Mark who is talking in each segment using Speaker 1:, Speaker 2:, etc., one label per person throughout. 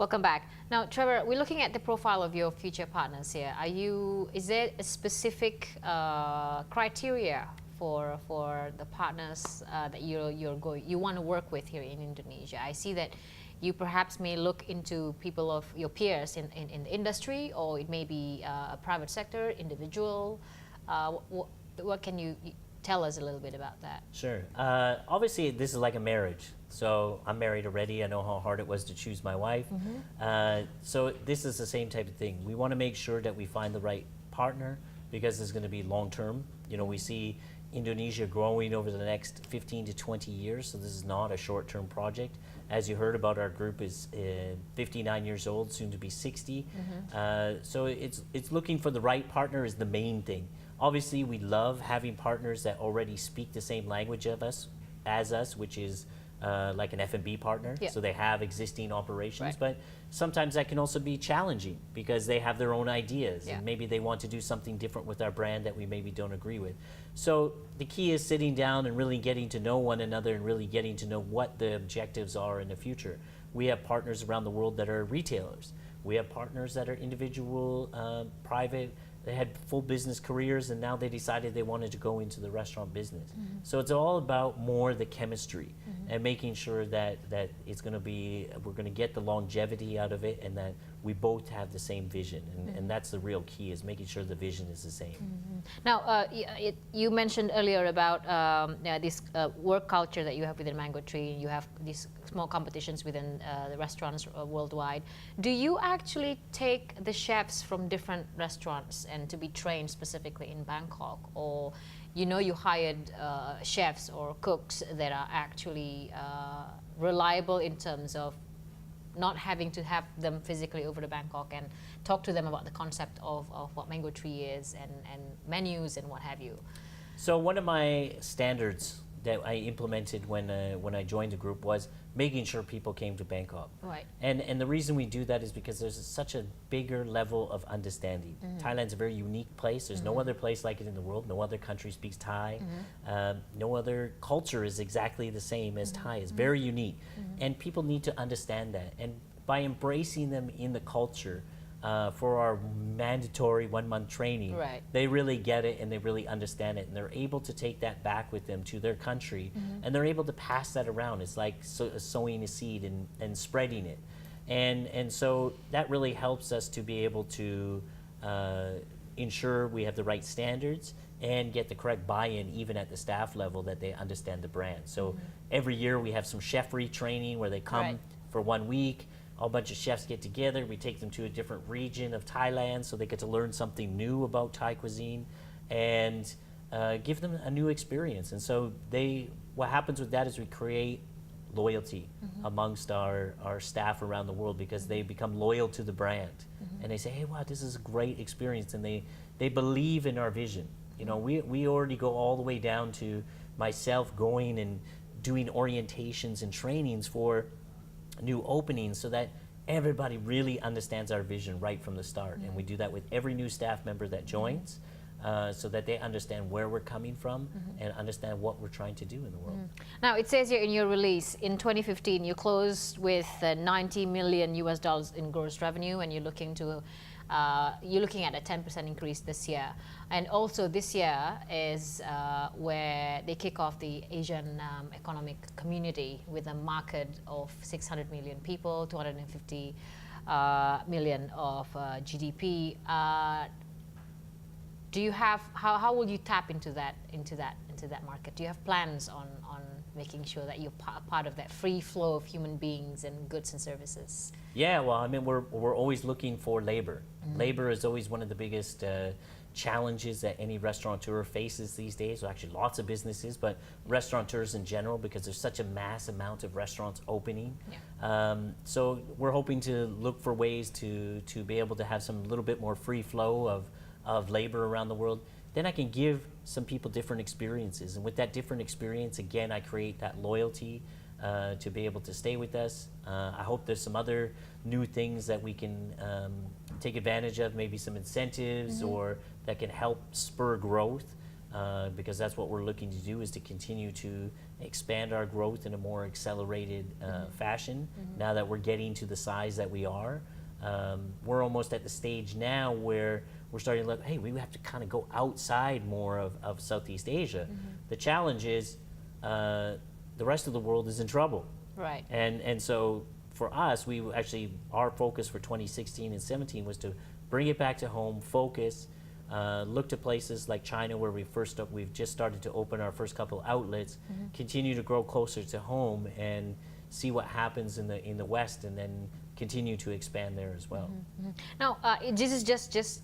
Speaker 1: Welcome back. Now, Trevor, we're looking at the profile of your future partners here. Is there a specific criteria for the partners that you want to work with here in Indonesia? I see that you perhaps may look into people of your peers in the industry, or it may be a private sector, individual. What can you tell us a little bit about that?
Speaker 2: Sure. Obviously, this is like a marriage. So I'm married already. I know how hard it was to choose my wife. So this is the same type of thing. We want to make sure that we find the right partner because it's going to be long term. You know, we see Indonesia growing over the next 15 to 20 years. So this is not a short term project. As you heard about, our group is 59 years old, soon to be 60. So it's looking for the right partner is the main thing. Obviously, we love having partners that already speak the same language as us, which is like an F&B partner.
Speaker 1: Yeah.
Speaker 2: So they have existing operations,
Speaker 1: Right.
Speaker 2: but sometimes that can also be challenging because they have their own ideas
Speaker 1: Yeah.
Speaker 2: and maybe they want to do something different with our brand that we maybe don't agree with. So the key is sitting down and really getting to know one another and really getting to know what the objectives are in the future. We have partners around the world that are retailers. We have partners that are individual, private. They had full business careers and now they decided they wanted to go into the restaurant business. So it's all about more the chemistry and making sure that it's going to be, we're going to get the longevity out of it and that we both have the same vision. And that's the real key, is making sure the vision is the same.
Speaker 1: Now, you mentioned earlier about this work culture that you have within Mango Tree. You have these small competitions within the restaurants worldwide. Do you actually take the chefs from different restaurants and to be trained specifically in Bangkok, or you hired chefs or cooks that are actually reliable in terms of not having to have them physically over to Bangkok and talk to them about the concept of what Mango Tree is and menus and what have you?
Speaker 2: So one of my standards that I implemented when I joined the group was making sure people came to Bangkok.
Speaker 1: Right.
Speaker 2: And the reason we do that is because there's such a bigger level of understanding. Thailand's a very unique place. There's no other place like it in the world. No other country speaks Thai. No other culture is exactly the same as Thai. It's very unique. And people need to understand that. And by embracing them in the culture, for our mandatory 1 month training,
Speaker 1: Right.
Speaker 2: they really get it and they really understand it and they're able to take that back with them to their country and they're able to pass that around. It's like sowing a seed and spreading it. And so that really helps us to be able to ensure we have the right standards and get the correct buy-in even at the staff level, that they understand the brand. So every year we have some chef retraining where they come
Speaker 1: Right.
Speaker 2: for 1 week. A bunch of chefs get together. We take them to a different region of Thailand so they get to learn something new about Thai cuisine and give them a new experience. And so what happens with that is we create loyalty amongst our staff around the world because they become loyal to the brand. And they say, hey, wow, this is a great experience. And they believe in our vision. You know, we already go all the way down to myself going and doing orientations and trainings for new openings so that everybody really understands our vision right from the start. And we do that with every new staff member that joins so that they understand where we're coming from and understand what we're trying to do in the world.
Speaker 1: Now, it says here in your release, in 2015, you closed with $90 million in gross revenue, and you're looking at a 10% increase this year. And also this year is where they kick off the Asian Economic Community with a market of 600 million people, 250 million of GDP. Do you have, how will you tap into that market? Do you have plans on making sure that you're part of that free flow of human beings and goods and services?
Speaker 2: Yeah, well, I mean, we're always looking for labor. Labor is always one of the biggest challenges that any restaurateur faces these days. Well, actually, lots of businesses, but restaurateurs in general, because there's such a mass amount of restaurants opening.
Speaker 1: Yeah.
Speaker 2: So we're hoping to look for ways to be able to have some little bit more free flow of labor around the world. Then I can give some people different experiences. And with that different experience, again, I create that loyalty to be able to stay with us. I hope there's some other new things that we can take advantage of, maybe some incentives or that can help spur growth. because that's what we're looking to do, is to continue to expand our growth in a more accelerated fashion. Now that we're getting to the size that we are, we're almost at the stage now where we're starting to look, hey, we have to kind of go outside more of Southeast Asia. The challenge is the rest of the world is in trouble.
Speaker 1: Right.
Speaker 2: And so for us, we actually, our focus for 2016 and 17 was to bring it back to home, focus, look to places like China where we've just started to open our first couple outlets, continue to grow closer to home and see what happens in the West, and then continue to expand there as well.
Speaker 1: Now, this is just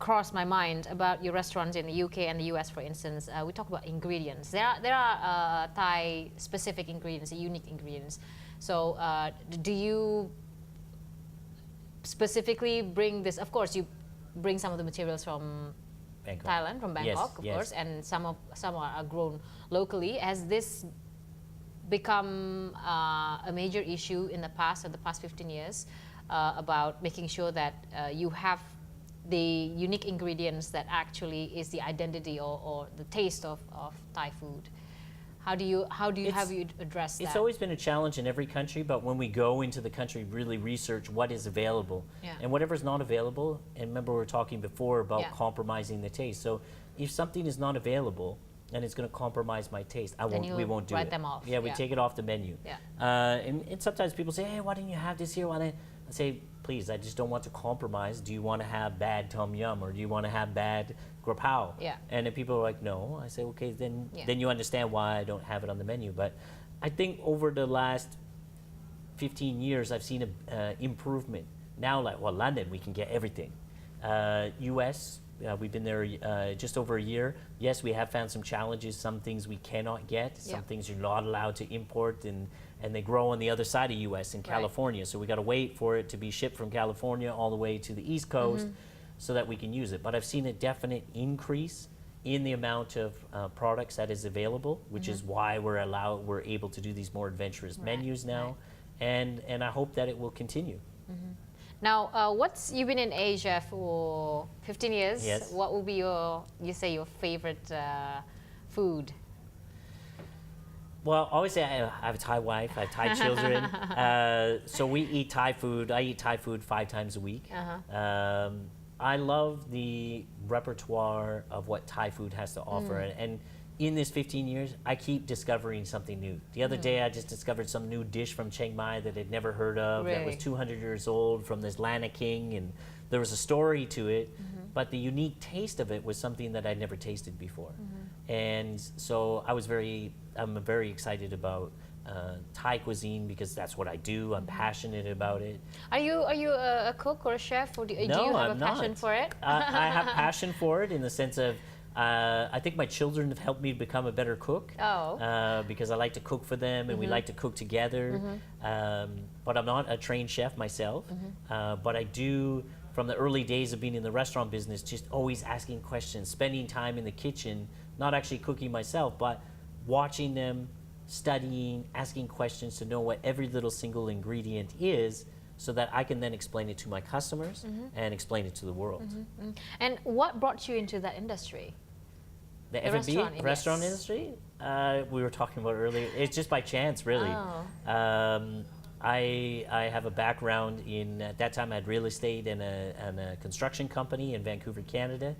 Speaker 1: crossed my mind about your restaurants in the UK and the US, for instance. We talk about ingredients. There are Thai specific ingredients, unique ingredients. So do you specifically bring this? Of course, you bring some of the materials from
Speaker 2: Bangkok.
Speaker 1: Thailand, from Bangkok, of course, and some are grown locally. Has this become a major issue in the past, 15 years, about making sure that you have the unique ingredients that actually is the identity or the taste of Thai food? How do you address that?
Speaker 2: It's always been a challenge in every country, but when we go into the country, really research what is available.
Speaker 1: Yeah.
Speaker 2: And whatever's not available, and remember we were talking before about compromising the taste. So if something is not available and it's going to compromise my taste, we won't do it.
Speaker 1: Write them off.
Speaker 2: Yeah, we take it off the menu.
Speaker 1: Yeah.
Speaker 2: And sometimes people say, hey, why didn't you have this here? I say, please, I just don't want to compromise. Do you want to have bad tom yum, or do you want to have bad grapao?
Speaker 1: Yeah.
Speaker 2: And then people are like, no. I say, okay, then you understand why I don't have it on the menu. But I think over the last 15 years, I've seen an improvement. Now, like, well, London, we can get everything. US, we've been there just over a year. Yes, we have found some challenges, some things we cannot get, some things you're not allowed to import, and they grow on the other side of US in California. So we got to wait for it to be shipped from California all the way to the East Coast so that we can use it. But I've seen a definite increase in the amount of products that is available, which is why we're able to do these more adventurous menus now. And I hope that it will continue.
Speaker 1: Now, you've been in Asia for 15 years.
Speaker 2: Yes.
Speaker 1: What will be your favorite food?
Speaker 2: Well, obviously I have a Thai wife, I have Thai children, so we eat Thai food. I eat Thai food 5 times a week. I love the repertoire of what Thai food has to offer, and in this 15 years, I keep discovering something new. The other day, I just discovered some new dish from Chiang Mai that I'd never heard of, that was 200 years old, from this Lana King, and there was a story to it, but the unique taste of it was something that I'd never tasted before. And so I'm very excited about Thai cuisine, because that's what I do. I'm passionate about it.
Speaker 1: Are you a cook or a chef, or do you have a passion for it?
Speaker 2: I have passion for it in the sense of I think my children have helped me become a better cook. Because I like to cook for them, and we like to cook together. But I'm not a trained chef myself. But I do, from the early days of being in the restaurant business, just always asking questions, spending time in the kitchen, not actually cooking myself, but watching them, studying, asking questions to know what every little single ingredient is, so that I can then explain it to my customers and explain it to the world.
Speaker 1: And what brought you into that industry?
Speaker 2: The F&B restaurant industry? We were talking about earlier. It's just by chance, really. I have a background in, at that time I had real estate and a construction company in Vancouver, Canada.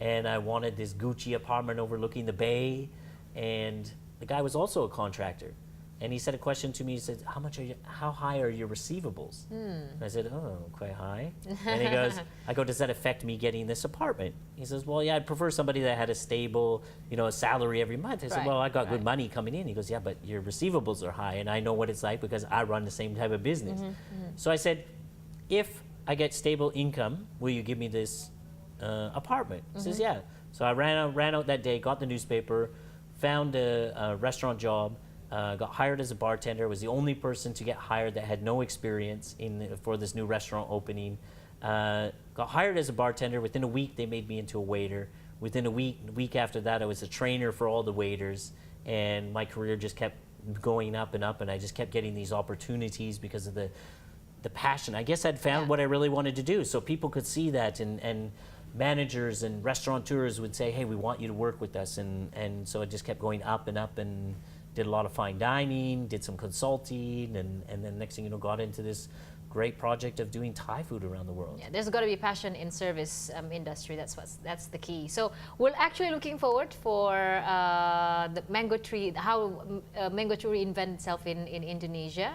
Speaker 2: And I wanted this Gucci apartment overlooking the bay. And the guy was also a contractor. And he said a question to me. He said, how high are your receivables? And I said, oh, quite high. And he goes, does that affect me getting this apartment? He says, well, yeah, I'd prefer somebody that had a stable, a salary every month. I said, well, I got good money coming in. He goes, yeah, but your receivables are high. And I know what it's like because I run the same type of business. So I said, if I get stable income, will you give me this apartment? He says, yeah. So I ran out that day, got the newspaper, found a restaurant job, got hired as a bartender, was the only person to get hired that had no experience for this new restaurant opening. Got hired as a bartender. Within a week, they made me into a waiter. Within a week after that, I was a trainer for all the waiters, and my career just kept going up, and I just kept getting these opportunities because of the passion. I guess I'd found what I really wanted to do, so people could see that, and managers and restaurateurs would say, hey, we want you to work with us. And so it just kept going up and did a lot of fine dining, did some consulting, and then next thing you know, got into this great project of doing Thai food around the world.
Speaker 1: Yeah, there's got to be passion in service industry. That's the key. So we're actually looking forward for the mango tree, how mango tree reinvent itself in Indonesia.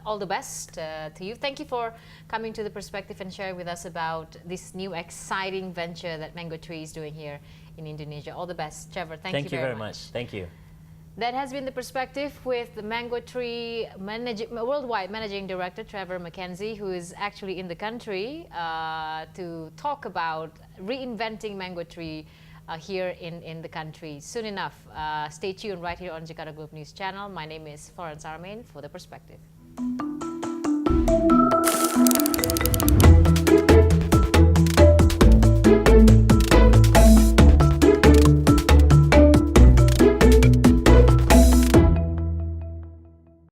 Speaker 1: All the best to you. Thank you for coming to The Perspective and sharing with us about this new exciting venture that Mango Tree is doing here in Indonesia. All the best, Trevor. Thank you very much.
Speaker 2: Thank you.
Speaker 1: That has been The Perspective with the Mango Tree Worldwide Managing Director, Trevor McKenzie, who is actually in the country to talk about reinventing Mango Tree here in the country soon enough. Stay tuned right here on Jakarta Globe News Channel. My name is Florence Armain for The Perspective.